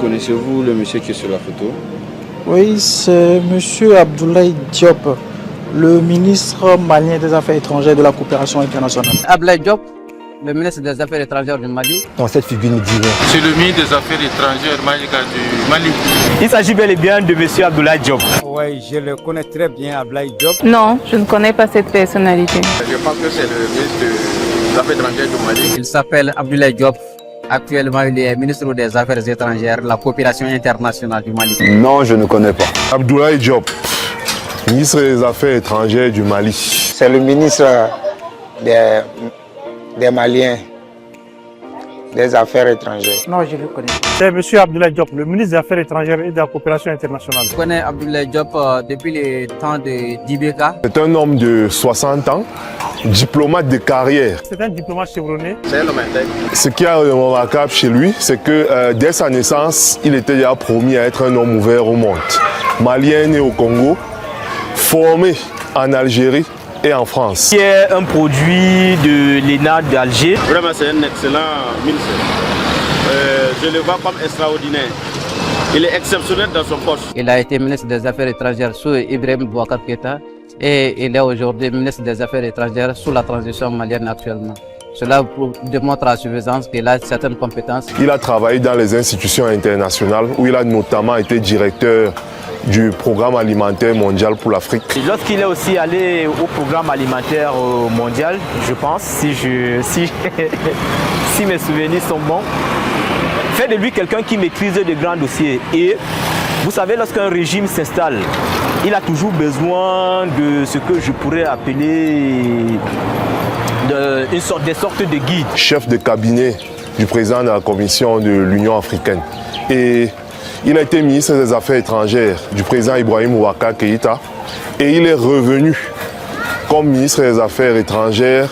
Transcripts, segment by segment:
Connaissez-vous le monsieur qui est sur la photo? Oui, c'est M. Abdoulaye Diop, le ministre malien des Affaires étrangères et de la coopération internationale. Abdoulaye Diop, le ministre des Affaires étrangères du Mali. Dans cette figure me dit rien. C'est le ministre des Affaires étrangères du Mali. Il s'agit bel et bien de M. Abdoulaye Diop. Oui, je le connais très bien, Abdoulaye Diop. Non, je ne connais pas cette personnalité. Je pense que c'est le ministre des Affaires étrangères du Mali. Il s'appelle Abdoulaye Diop. Actuellement, il est ministre des Affaires étrangères, la coopération internationale du Mali. Non, je ne connais pas. Abdoulaye Diop, ministre des Affaires étrangères du Mali. C'est le ministre des Maliens, des Affaires étrangères. Non, je le connais. C'est M. Abdoulaye Diop, le ministre des Affaires étrangères et de la coopération internationale. Je connais Abdoulaye Diop depuis le temps de Dibeka. C'est un homme de 60 ans, diplomate de carrière. C'est un diplomate chevronné. C'est un homme intègre. Ce qui est remarquable chez lui, c'est que dès sa naissance, il était déjà promis à être un homme ouvert au monde. Malien né au Congo, formé en Algérie et en France. Il est un produit de l'ENA d'Alger. Vraiment, c'est un excellent ministre. Je le vois comme extraordinaire. Il est exceptionnel dans son poste. Il a été ministre des Affaires étrangères sous Ibrahim Boubacar Keïta et il est aujourd'hui ministre des Affaires étrangères sous la transition malienne actuellement. Cela démontre à suffisance qu'il a certaines compétences. Il a travaillé dans les institutions internationales où il a notamment été directeur du programme alimentaire mondial pour l'Afrique. Lorsqu'il est aussi allé au programme alimentaire mondial, je pense, si mes souvenirs sont bons, fait de lui quelqu'un qui maîtrise de grands dossiers. Et vous savez, lorsqu'un régime s'installe, il a toujours besoin de ce que je pourrais appeler des sortes de guides. Chef de cabinet du président de la Commission de l'Union africaine. Et il a été ministre des Affaires étrangères du président Ibrahim Boubacar Keïta. Et il est revenu comme ministre des Affaires étrangères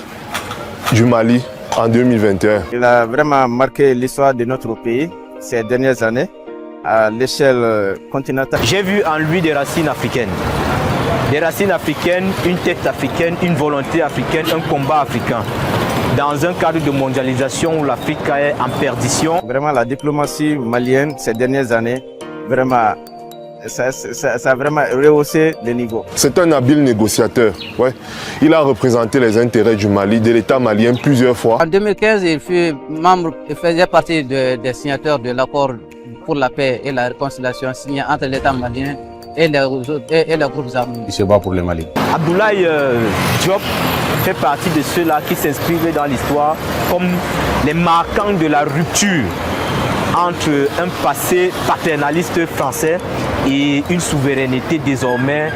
du Mali en 2021. Il a vraiment marqué l'histoire de notre pays ces dernières années à l'échelle continentale. J'ai vu en lui des racines africaines. Des racines africaines, une tête africaine, une volonté africaine, un combat africain. Dans un cadre de mondialisation où l'Afrique est en perdition. Vraiment, la diplomatie malienne ces dernières années, vraiment, ça a vraiment rehaussé le niveau. C'est un habile négociateur. Ouais. Il a représenté les intérêts du Mali, de l'État malien plusieurs fois. En 2015, il fut membre, il faisait partie des signataires de l'accord pour la paix et la réconciliation signé entre l'État malien et les groupes armés. Il se bat pour le Mali. Abdoulaye Diop fait partie de ceux-là qui s'inscrivent dans l'histoire comme les marquants de la rupture entre un passé paternaliste français et une souveraineté désormais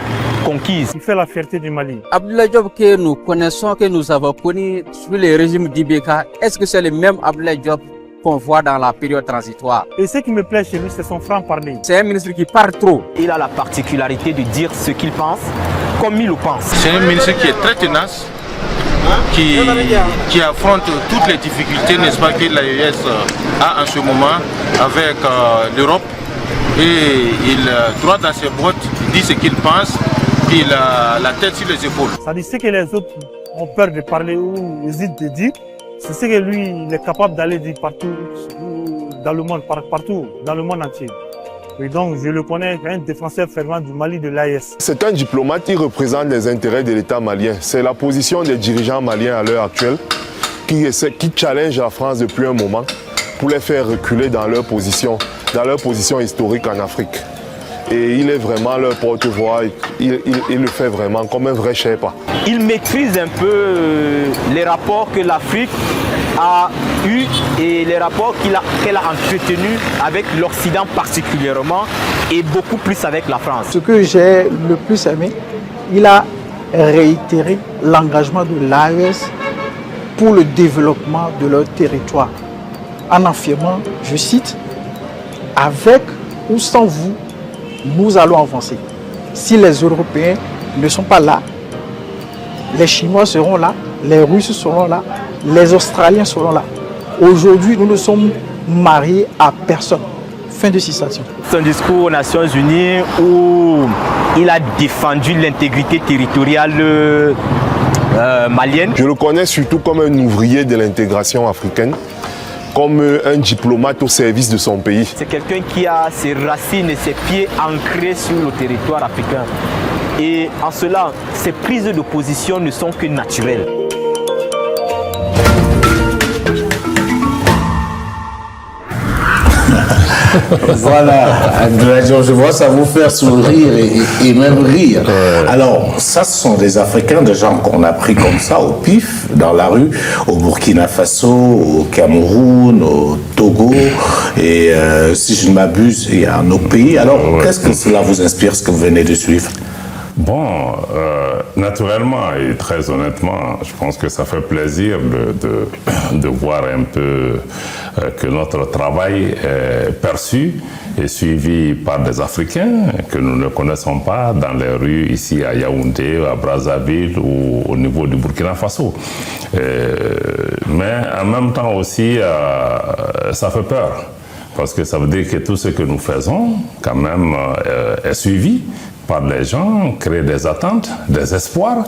conquise. Il fait la fierté du Mali. Abdoulaye Diop que nous connaissons, que nous avons connu sous le régime d'Ibeka, est-ce que c'est le même Abdoulaye Diop qu'on voit dans la période transitoire? Et ce qui me plaît chez lui, c'est son franc-parler. C'est un ministre qui parle trop. Il a la particularité de dire ce qu'il pense, comme il le pense. C'est un ministre qui est très tenace, qui affronte toutes les difficultés, n'est-ce pas, que l'AES a en ce moment avec l'Europe. Et il, droit dans ses bottes, dit ce qu'il pense, puis il a la tête sur les épaules. Ça dit ce que les autres ont peur de parler ou hésitent de dire, c'est ce que lui, il est capable d'aller dire partout dans le monde, partout dans le monde entier. Et donc, je le connais, un défenseur fervent du Mali de l'AES. C'est un diplomate qui représente les intérêts de l'État malien. C'est la position des dirigeants maliens à l'heure actuelle qui challenge la France depuis un moment pour les faire reculer dans leur position historique en Afrique. Et il est vraiment leur porte-voix, il le fait vraiment comme un vrai Sherpa. Il maîtrise un peu les rapports que l'Afrique a eus et les rapports qu'elle a entretenus avec l'Occident particulièrement et beaucoup plus avec la France. Ce que j'ai le plus aimé, il a réitéré l'engagement de l'AES pour le développement de leur territoire en affirmant, je cite, « Avec ou sans vous, nous allons avancer. Si les Européens ne sont pas là, les Chinois seront là, les Russes seront là, les Australiens seront là. Aujourd'hui, nous ne sommes mariés à personne. » Fin de citation. Son discours aux Nations Unies où il a défendu l'intégrité territoriale malienne. Je le connais surtout comme un ouvrier de l'intégration africaine. comme un diplomate au service de son pays. C'est quelqu'un qui a ses racines et ses pieds ancrés sur le territoire africain. Et en cela, ses prises de position ne sont que naturelles. Voilà, je vois ça vous faire sourire et même rire. Alors, ça, ce sont des Africains, des gens qu'on a pris comme ça, au pif, dans la rue, au Burkina Faso, au Cameroun, au Togo, et si je ne m'abuse, il y a un autre pays. Alors, qu'est-ce que cela vous inspire, ce que vous venez de suivre? Bon, naturellement et très honnêtement, je pense que ça fait plaisir de voir un peu que notre travail est perçu et suivi par des Africains que nous ne connaissons pas dans les rues ici à Yaoundé, à Brazzaville ou au niveau du Burkina Faso. Mais en même temps aussi, ça fait peur parce que ça veut dire que tout ce que nous faisons quand même est suivi par les gens, créer des attentes, des espoirs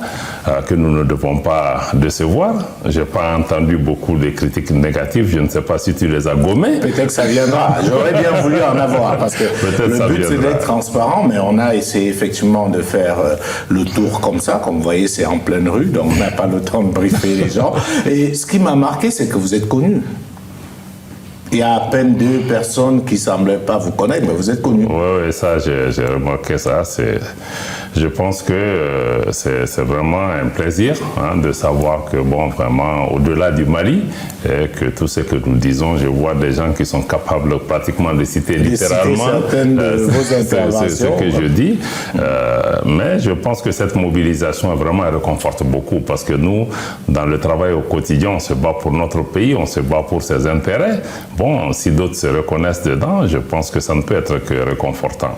que nous ne devons pas décevoir. Je n'ai pas entendu beaucoup de critiques négatives, je ne sais pas si tu les as gommées. Peut-être que ça viendra, j'aurais bien voulu en avoir, parce que le but c'est d'être transparent, mais on a essayé effectivement de faire le tour comme ça, comme vous voyez c'est en pleine rue, donc on n'a pas le temps de briefer les gens. Et ce qui m'a marqué, c'est que vous êtes connus. Il y a à peine 2 personnes qui ne semblaient pas vous connaître, mais vous êtes connus. Oui, ça, j'ai remarqué ça. Je pense que c'est vraiment un plaisir de savoir que, bon, vraiment, au-delà du Mali, et que tout ce que nous disons, je vois des gens qui sont capables pratiquement de citer littéralement ce que je dis. Mais je pense que cette mobilisation vraiment réconforte beaucoup parce que nous, dans le travail au quotidien, on se bat pour notre pays, on se bat pour ses intérêts. Bon, si d'autres se reconnaissent dedans, je pense que ça ne peut être que réconfortant.